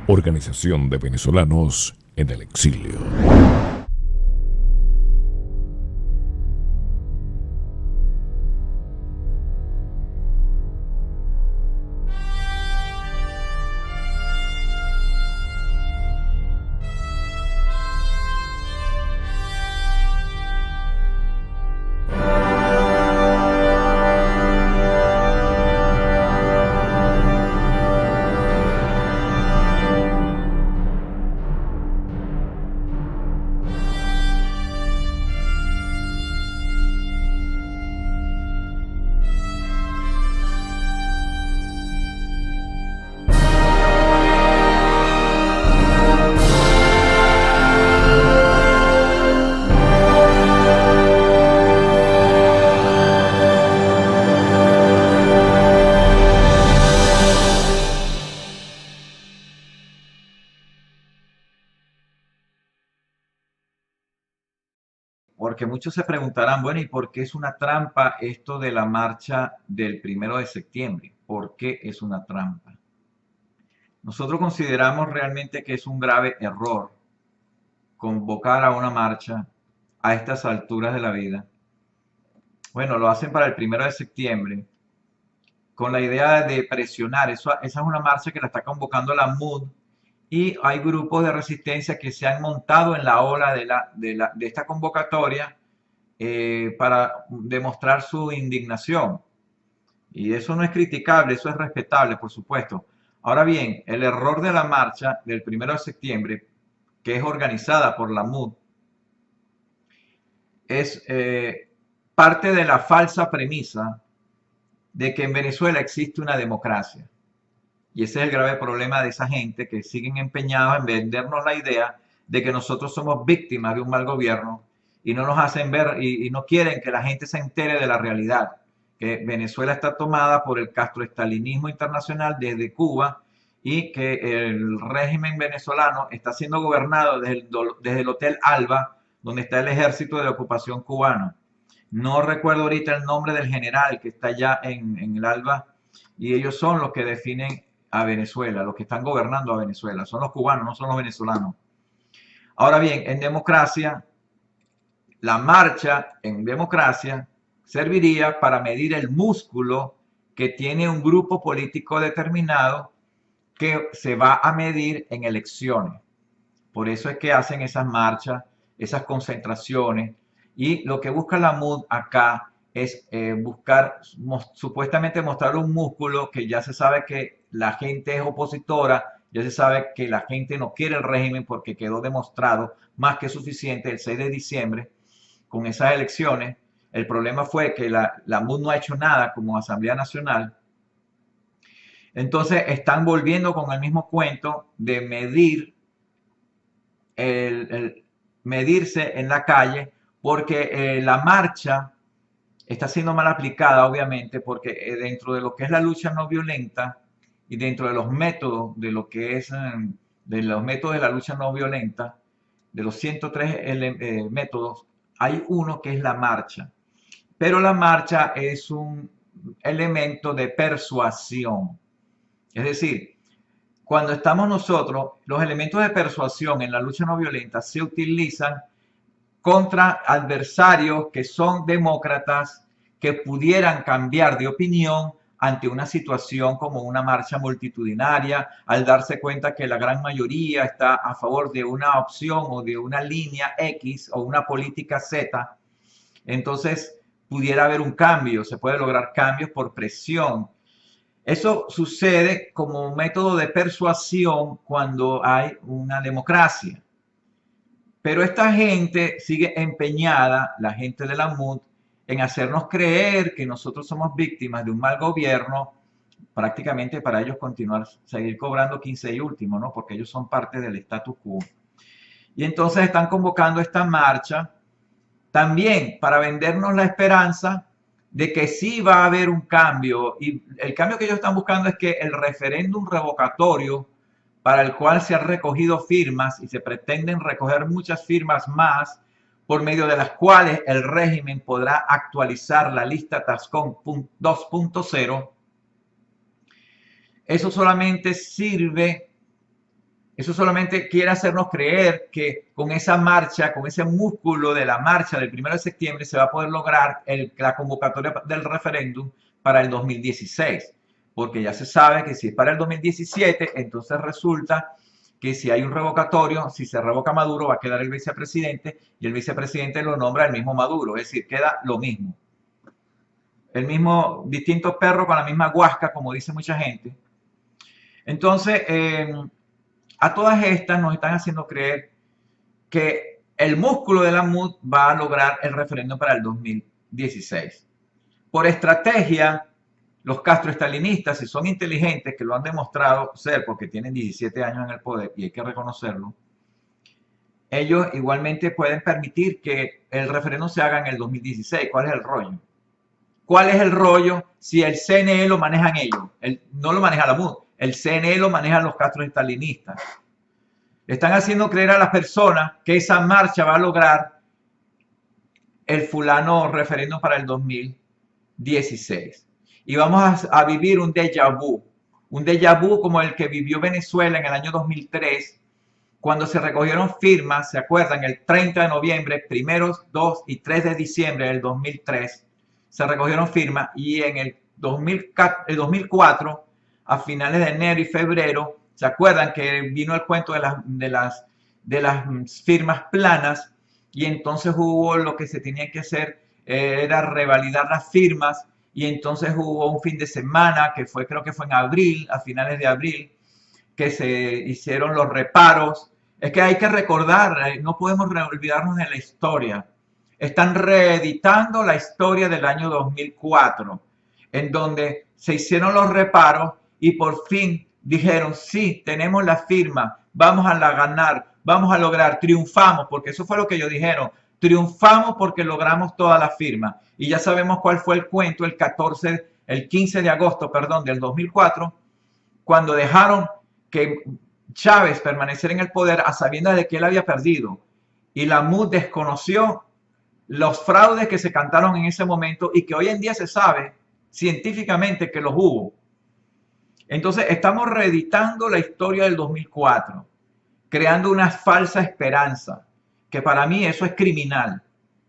Organización de Venezolanos en el Exilio. Porque muchos se preguntarán, bueno, ¿y por qué es una trampa esto de la marcha del 1 de septiembre? ¿Por qué es una trampa? Nosotros consideramos realmente que es un grave error convocar a una marcha a estas alturas de la vida. Bueno, lo hacen para el 1 de septiembre con la idea de presionar. Esa es una marcha que la está convocando la MUD y hay grupos de resistencia que se han montado en la ola de esta convocatoria para demostrar su indignación. Y eso no es criticable, eso es respetable, por supuesto. Ahora bien, el error de la marcha del 1 de septiembre, que es organizada por la MUD, es parte de la falsa premisa de que en Venezuela existe una democracia. Y ese es el grave problema de esa gente que siguen empeñados en vendernos la idea de que nosotros somos víctimas de un mal gobierno y no nos hacen ver y no quieren que la gente se entere de la realidad, que Venezuela está tomada por el castroestalinismo internacional desde Cuba y que el régimen venezolano está siendo gobernado desde el Hotel Alba, donde está el ejército de la ocupación cubana. No recuerdo ahorita el nombre del general que está allá en el Alba, y ellos son los que definen a Venezuela, los que están gobernando a Venezuela. Son los cubanos, no son los venezolanos. Ahora bien, en democracia, la marcha en democracia serviría para medir el músculo que tiene un grupo político determinado que se va a medir en elecciones. Por eso es que hacen esas marchas, esas concentraciones, y lo que busca la MUD acá es buscar supuestamente mostrar un músculo que ya se sabe que la gente es opositora, ya se sabe que la gente no quiere el régimen porque quedó demostrado más que suficiente el 6 de diciembre con esas elecciones. El problema fue que la MUD no ha hecho nada como Asamblea Nacional. Entonces están volviendo con el mismo cuento de medirse en la calle, porque la marcha está siendo mal aplicada, obviamente, porque dentro de lo que es la lucha no violenta y dentro de los métodos de lo que es de los métodos de la lucha no violenta, de los 103 métodos, hay uno que es la marcha. Pero la marcha es un elemento de persuasión. Es decir, cuando estamos nosotros, los elementos de persuasión en la lucha no violenta se utilizan contra adversarios que son demócratas, que pudieran cambiar de opinión ante una situación como una marcha multitudinaria, al darse cuenta que la gran mayoría está a favor de una opción o de una línea X o una política Z. Entonces pudiera haber un cambio, se puede lograr cambios por presión. Eso sucede como un método de persuasión cuando hay una democracia. Pero esta gente sigue empeñada, la gente de la MUD, en hacernos creer que nosotros somos víctimas de un mal gobierno, prácticamente para ellos continuar, seguir cobrando 15 y último, ¿no? Porque ellos son parte del status quo. Y entonces están convocando esta marcha también para vendernos la esperanza de que sí va a haber un cambio. Y el cambio que ellos están buscando es que el referéndum revocatorio, para el cual se han recogido firmas y se pretenden recoger muchas firmas más, por medio de las cuales el régimen podrá actualizar la lista Tascón 2.0, eso solamente sirve Eso solamente quiere hacernos creer que con esa marcha, con ese músculo de la marcha del 1 de septiembre, se va a poder lograr la convocatoria del referéndum para el 2016. Porque ya se sabe que si es para el 2017, entonces resulta que si hay un revocatorio, si se revoca Maduro, va a quedar el vicepresidente y el vicepresidente lo nombra el mismo Maduro. Es decir, queda lo mismo. El mismo, distinto perro con la misma guasca, como dice mucha gente. Entonces, a todas estas nos están haciendo creer que el músculo de la MUD va a lograr el referéndum para el 2016. Por estrategia, los castroestalinistas, si son inteligentes, que lo han demostrado ser porque tienen 17 años en el poder y hay que reconocerlo, ellos igualmente pueden permitir que el referéndum se haga en el 2016. ¿Cuál es el rollo? ¿Cuál es el rollo si el CNE lo manejan ellos? No lo maneja la MUD, el CNE lo manejan los castroestalinistas. Le están haciendo creer a las personas que esa marcha va a lograr el fulano referéndum para el 2016. Y vamos a vivir un déjà vu como el que vivió Venezuela en el año 2003, cuando se recogieron firmas, ¿se acuerdan? El 30 de noviembre, 1, 2 y 3 de diciembre del 2003, se recogieron firmas y en el 2004, a finales de enero y febrero, ¿se acuerdan que vino el cuento de las firmas planas? Y entonces hubo lo que se tenía que hacer, era revalidar las firmas, y entonces hubo un fin de semana, que fue, creo que fue en abril, a finales de abril, que se hicieron los reparos. Es que hay que recordar, no podemos olvidarnos de la historia. Están reeditando la historia del año 2004, en donde se hicieron los reparos y por fin dijeron, sí, tenemos la firma, vamos a la ganar, vamos a lograr, triunfamos, porque eso fue lo que ellos dijeron, triunfamos porque logramos toda la firma. Y ya sabemos cuál fue el cuento el 15 de agosto, perdón, del 2004, cuando dejaron que Chávez permaneciera en el poder a sabiendas de que él había perdido. Y la MUD desconoció los fraudes que se cantaron en ese momento y que hoy en día se sabe científicamente que los hubo. Entonces estamos reeditando la historia del 2004, creando una falsa esperanza, que para mí eso es criminal,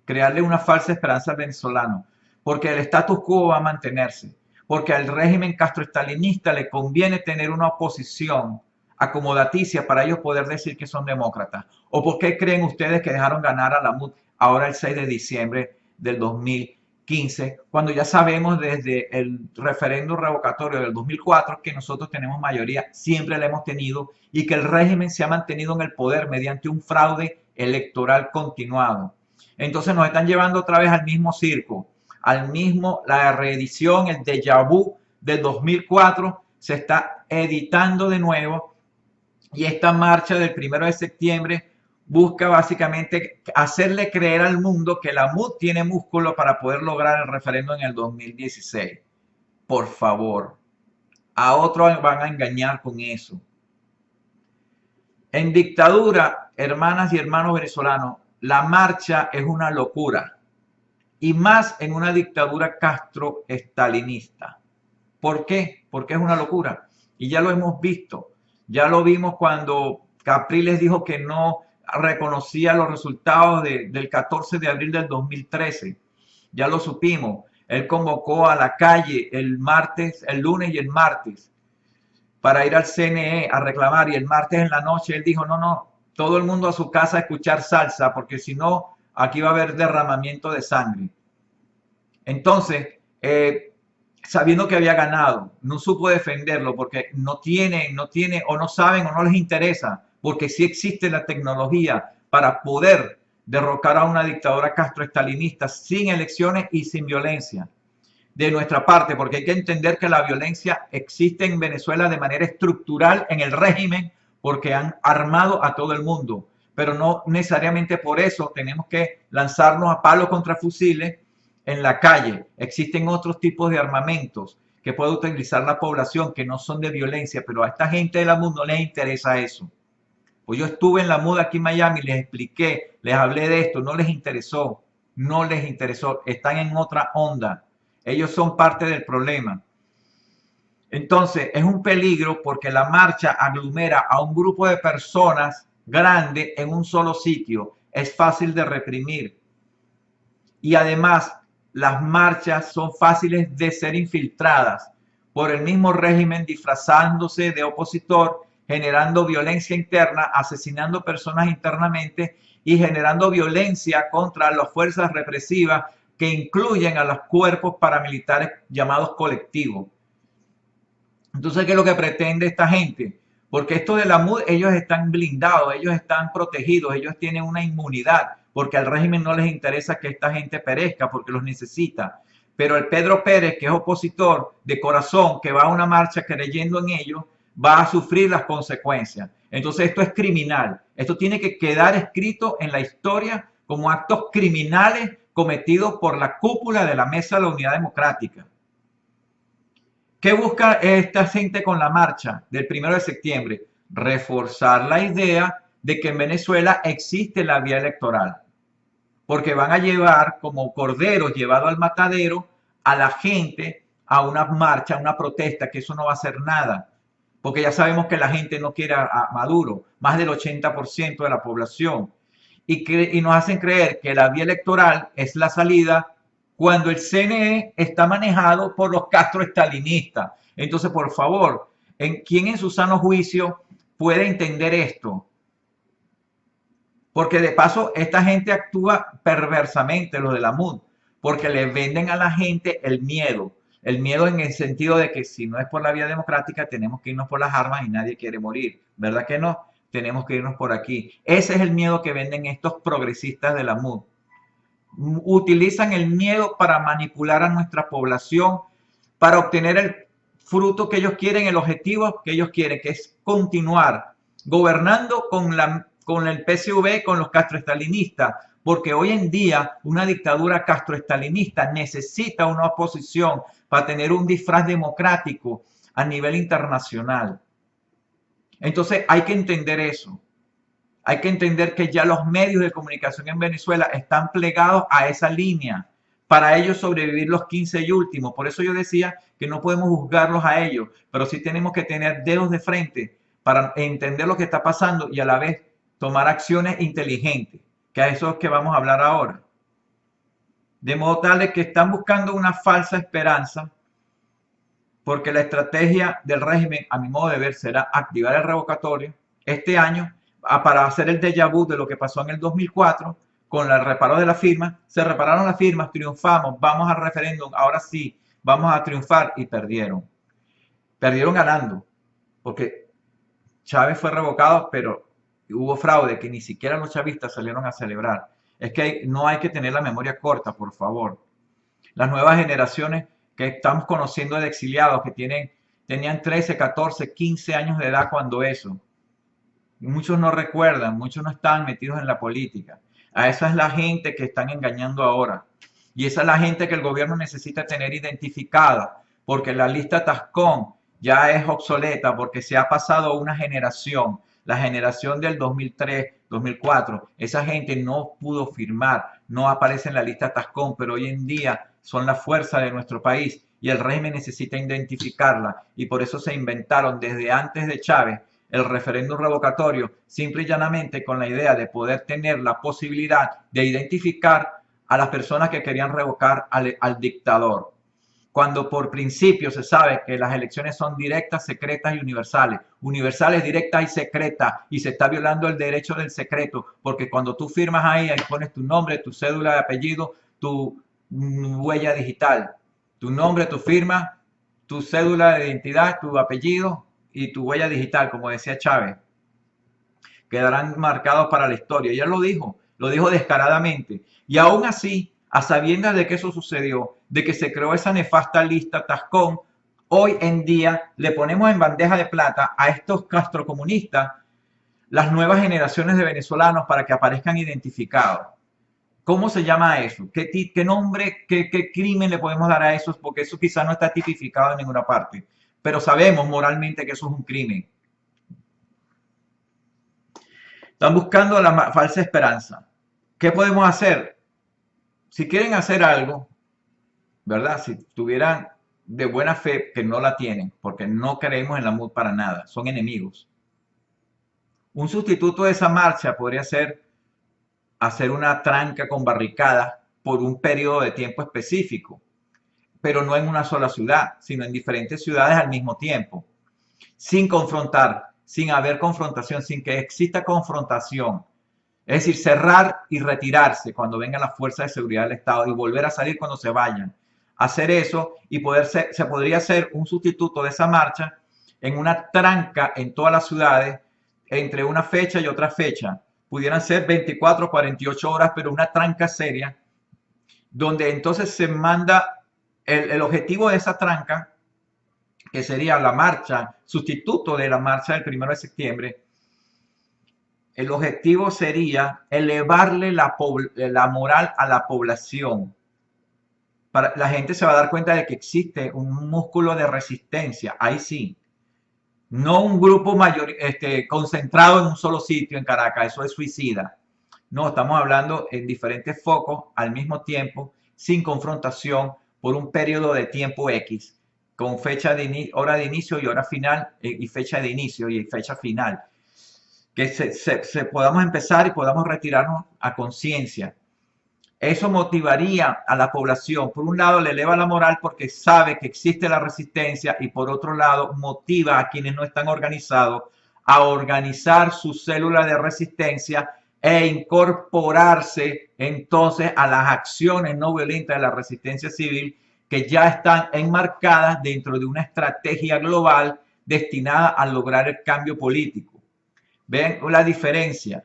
crearle una falsa esperanza al venezolano, porque el status quo va a mantenerse, porque al régimen castroestalinista le conviene tener una oposición acomodaticia para ellos poder decir que son demócratas. ¿O por qué creen ustedes que dejaron ganar a la MUD ahora el 6 de diciembre del 2015, cuando ya sabemos desde el referéndum revocatorio del 2004 que nosotros tenemos mayoría, siempre la hemos tenido, y que el régimen se ha mantenido en el poder mediante un fraude electoral continuado? Entonces nos están llevando otra vez al mismo circo, la reedición, el déjà vu del 2004 se está editando de nuevo, y esta marcha del 1 de septiembre busca básicamente hacerle creer al mundo que la MUD tiene músculo para poder lograr el referéndum en el 2016. Por favor, a otros van a engañar con eso. En dictadura, hermanas y hermanos venezolanos, la marcha es una locura. Y más en una dictadura castroestalinista. ¿Por qué? Porque es una locura. Y ya lo hemos visto. Ya lo vimos cuando Capriles dijo que no reconocía los resultados del 14 de abril del 2013. Ya lo supimos. Él convocó a la calle el lunes y el martes para ir al CNE a reclamar, y el martes en la noche él dijo, no, todo el mundo a su casa a escuchar salsa, porque si no, aquí va a haber derramamiento de sangre. Entonces, sabiendo que había ganado, no supo defenderlo porque no tiene o no saben o no les interesa, porque sí existe la tecnología para poder derrocar a una dictadura castroestalinista sin elecciones y sin violencia de nuestra parte, porque hay que entender que la violencia existe en Venezuela de manera estructural en el régimen, porque han armado a todo el mundo, pero no necesariamente por eso tenemos que lanzarnos a palos contra fusiles en la calle. Existen otros tipos de armamentos que puede utilizar la población que no son de violencia, pero a esta gente de la MUD no les interesa eso. Pues yo estuve en la MUD aquí en Miami, les expliqué, les hablé de esto, no les interesó, están en otra onda. Ellos son parte del problema. Entonces, es un peligro porque la marcha aglomera a un grupo de personas grande en un solo sitio. Es fácil de reprimir. Y además, las marchas son fáciles de ser infiltradas por el mismo régimen disfrazándose de opositor, generando violencia interna, asesinando personas internamente y generando violencia contra las fuerzas represivas que incluyen a los cuerpos paramilitares llamados colectivos. Entonces, ¿qué es lo que pretende esta gente? Porque esto de la MUD, ellos están blindados, ellos están protegidos, ellos tienen una inmunidad, porque al régimen no les interesa que esta gente perezca, porque los necesita. Pero el Pedro Pérez, que es opositor de corazón, que va a una marcha creyendo en ellos, va a sufrir las consecuencias. Entonces, esto es criminal. Esto tiene que quedar escrito en la historia como actos criminales cometidos por la cúpula de la Mesa de la Unidad Democrática. ¿Qué busca esta gente con la marcha del 1 de septiembre? Reforzar la idea de que en Venezuela existe la vía electoral, porque van a llevar como corderos llevados al matadero a la gente a una marcha, a una protesta, que eso no va a hacer nada, porque ya sabemos que la gente no quiere a Maduro, más del 80% de la población, y nos hacen creer que la vía electoral es la salida cuando el CNE está manejado por los Castro-estalinistas. Entonces, por favor, ¿quién en su sano juicio puede entender esto? Porque de paso, esta gente actúa perversamente, los de la MUD, porque le venden a la gente el miedo en el sentido de que si no es por la vía democrática, tenemos que irnos por las armas y nadie quiere morir, ¿verdad que no? Tenemos que irnos por aquí. Ese es el miedo que venden estos progresistas de la MUD. Utilizan el miedo para manipular a nuestra población, para obtener el fruto que ellos quieren, el objetivo que ellos quieren, que es continuar gobernando con el PSV, con los castroestalinistas, porque hoy en día una dictadura castroestalinista necesita una oposición para tener un disfraz democrático a nivel internacional. Entonces hay que entender eso. Hay que entender que ya los medios de comunicación en Venezuela están plegados a esa línea para ellos sobrevivir los 15 y últimos. Por eso yo decía que no podemos juzgarlos a ellos, pero sí tenemos que tener dedos de frente para entender lo que está pasando y a la vez tomar acciones inteligentes, que a eso es que vamos a hablar ahora. De modo tal de que están buscando una falsa esperanza, porque la estrategia del régimen, a mi modo de ver, será activar el revocatorio este año para hacer el déjà vu de lo que pasó en el 2004 con el reparo de la firma. Se repararon las firmas, triunfamos, vamos al referéndum, ahora sí, vamos a triunfar, y perdieron. Perdieron ganando, porque Chávez fue revocado, pero hubo fraude que ni siquiera los chavistas salieron a celebrar. Es que no hay que tener la memoria corta, por favor. Las nuevas generaciones que estamos conociendo de exiliados que tenían 13, 14, 15 años de edad cuando eso. Muchos no recuerdan, muchos no están metidos en la política. A esa es la gente que están engañando ahora. Y esa es la gente que el gobierno necesita tener identificada, porque la lista Tascón ya es obsoleta, porque se ha pasado una generación, la generación del 2003, 2004. Esa gente no pudo firmar, no aparece en la lista Tascón, pero hoy en día son la fuerza de nuestro país y el régimen necesita identificarla. Y por eso se inventaron desde antes de Chávez el referéndum revocatorio, simple y llanamente con la idea de poder tener la posibilidad de identificar a las personas que querían revocar al dictador. Cuando por principio se sabe que las elecciones son directas, secretas y universales. Universales, directas y secretas. Y se está violando el derecho del secreto. Porque cuando tú firmas ahí pones tu nombre, tu cédula de apellido, tu huella digital. Tu nombre, tu firma, tu cédula de identidad, tu apellido y tu huella digital, como decía Chávez. Quedarán marcados para la historia. Ella lo dijo descaradamente. Y aún así, a sabiendas de que eso sucedió, de que se creó esa nefasta lista Tascón, hoy en día le ponemos en bandeja de plata a estos castrocomunistas las nuevas generaciones de venezolanos para que aparezcan identificados. ¿Cómo se llama eso? ¿Qué nombre, qué crimen le podemos dar a eso? Porque eso quizás no está tipificado en ninguna parte, pero sabemos moralmente que eso es un crimen. Están buscando la falsa esperanza. ¿Qué podemos hacer? Si quieren hacer algo, ¿verdad? Si tuvieran de buena fe que no la tienen, porque no creemos en la MUD para nada, son enemigos. Un sustituto de esa marcha podría ser hacer una tranca con barricadas por un periodo de tiempo específico, pero no en una sola ciudad, sino en diferentes ciudades al mismo tiempo, sin confrontar, sin haber confrontación, sin que exista confrontación. Es decir, cerrar y retirarse cuando vengan las fuerzas de seguridad del Estado y volver a salir cuando se vayan. Hacer eso y se podría hacer un sustituto de esa marcha en una tranca en todas las ciudades entre una fecha y otra fecha. Pudieran ser 24 o 48 horas, pero una tranca seria, donde entonces se manda el objetivo de esa tranca, que sería la marcha, sustituto de la marcha del 1 de septiembre. El objetivo sería elevarle la moral a la población. La gente se va a dar cuenta de que existe un músculo de resistencia, ahí sí. No un grupo concentrado en un solo sitio en Caracas, eso es suicida. No, estamos hablando en diferentes focos al mismo tiempo, sin confrontación, por un periodo de tiempo X, con fecha de hora de inicio y hora final, y fecha de inicio y fecha final. Que podamos empezar y podamos retirarnos a conciencia. Eso motivaría a la población. Por un lado, le eleva la moral porque sabe que existe la resistencia y por otro lado, motiva a quienes no están organizados a organizar su célula de resistencia e incorporarse entonces a las acciones no violentas de la resistencia civil que ya están enmarcadas dentro de una estrategia global destinada a lograr el cambio político. ¿Ven la diferencia?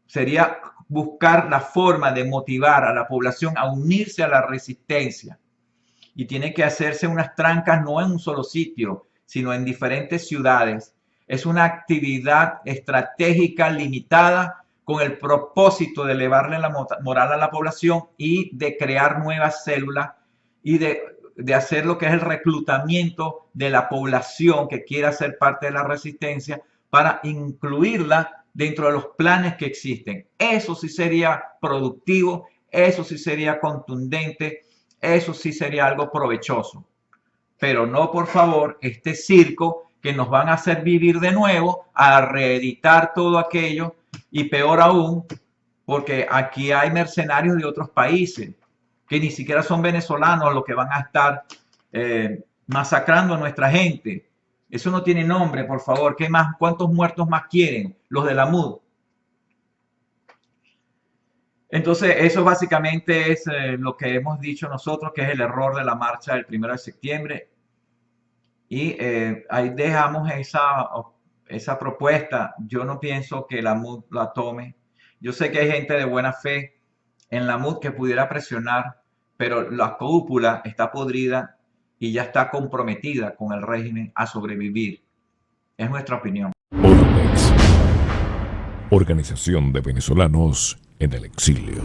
Sería buscar la forma de motivar a la población a unirse a la resistencia. Y tiene que hacerse unas trancas no en un solo sitio, sino en diferentes ciudades. Es una actividad estratégica limitada con el propósito de elevarle la moral a la población y de crear nuevas células y de hacer lo que es el reclutamiento de la población que quiera ser parte de la resistencia para incluirla dentro de los planes que existen. Eso sí sería productivo, eso sí sería contundente, eso sí sería algo provechoso. Pero no, por favor, este circo que nos van a hacer vivir de nuevo, a reeditar todo aquello, y peor aún, porque aquí hay mercenarios de otros países que ni siquiera son venezolanos los que van a estar masacrando a nuestra gente. Eso no tiene nombre, por favor. ¿Qué más? ¿Cuántos muertos más quieren? Los de la MUD. Entonces, eso básicamente es lo que hemos dicho nosotros, que es el error de la marcha del 1 de septiembre. Y ahí dejamos esa propuesta. Yo no pienso que la MUD la tome. Yo sé que hay gente de buena fe en la MUD que pudiera presionar, pero la cúpula está podrida y ya está comprometida con el régimen a sobrevivir. Es nuestra opinión. Ormex, Organización de Venezolanos en el Exilio.